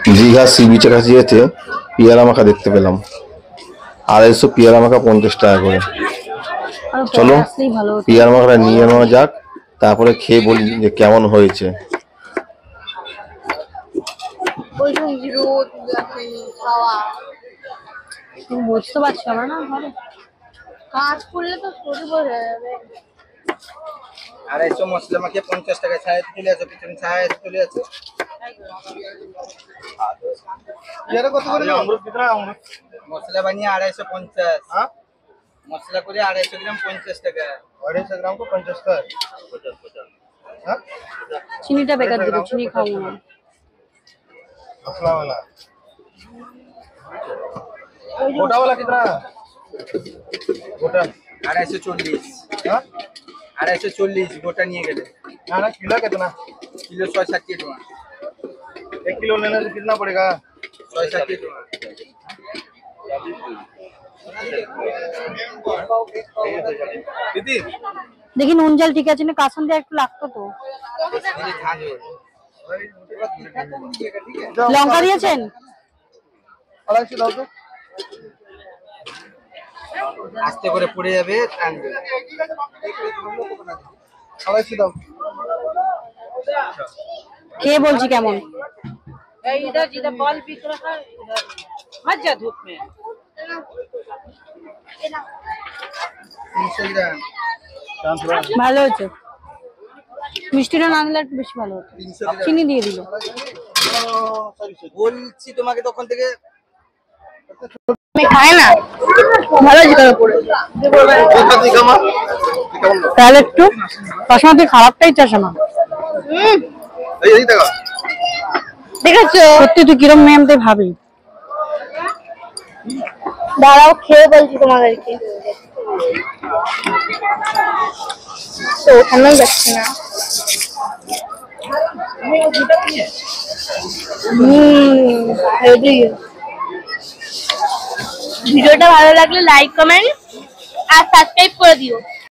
Digha C বিচের কাছে যেতে পেয়ারা মাখা দেখতে পেলাম, 250 পেয়ারা মাখা 50 টাকা করে। চলো পেয়ারা মাখাটা নিয়ে নেওয়া যাক, তারপরে খেয়ে বলি যে কেমন হয়েছে। বুঝতে পারছি আমরা না ঘরে কাজ করলে তো শরীর বোঝা যাবে। 250 মশলা মাখিয়ে 50 টাকা ছায় চলে আছে, পিছনে ছায় চলে আছে। এর কত করে অমৃত কিতনা অমৃত মশলা বানিয়ে 250। হ্যাঁ মশলা করে 250 গ্রাম 50 টাকা। 250 গ্রাম को 50 টাকা। 50 हां চিনিটা বেকার দিবো, চিনি খাবো না। मसला वाला गोटा वाला कितना गोटा 240। हां 240 गोटा নিয়ে গেলে না না किलो कितना किलो 160 টাকা। 1 किलो लेने से कितना पड़ेगा 160 টাকা। दीदी দেখি নুন জল ঠিক আছে না, কাসন দিয়ে একটু লাগতো তো। লঙ্কা দিয়েছেন? আড়াইশো দাও তো, আস্তে করে পড়ে যাবে, টানবে। 250 দাও। খেয়ে বলছি কেমন। इधर जिधर बॉल बिक रहा है इधर मत जा धूप में। 300 গ্রাম ভালো হয়েছে, মিষ্টিটা না দিলে একটু বেশি ভালো হতো। চিনি দিয়ে দিল। বলছি তোমাকে তখন থেকে আমি খাই না, ভালো জিগার উপরে তাহলে একটু চশমা তুই খারাপটাই চশমা। দেখেছো সত্যি তুই কিরম মেয়ে আমি ভাবি। দাঁড়াও খেয়ে বলছি তোমাদেরকে, তো ওখানে যাচ্ছে না। ভিডিওটা ভালো লাগলে লাইক কমেন্ট আর সাবস্ক্রাইব করে দিও।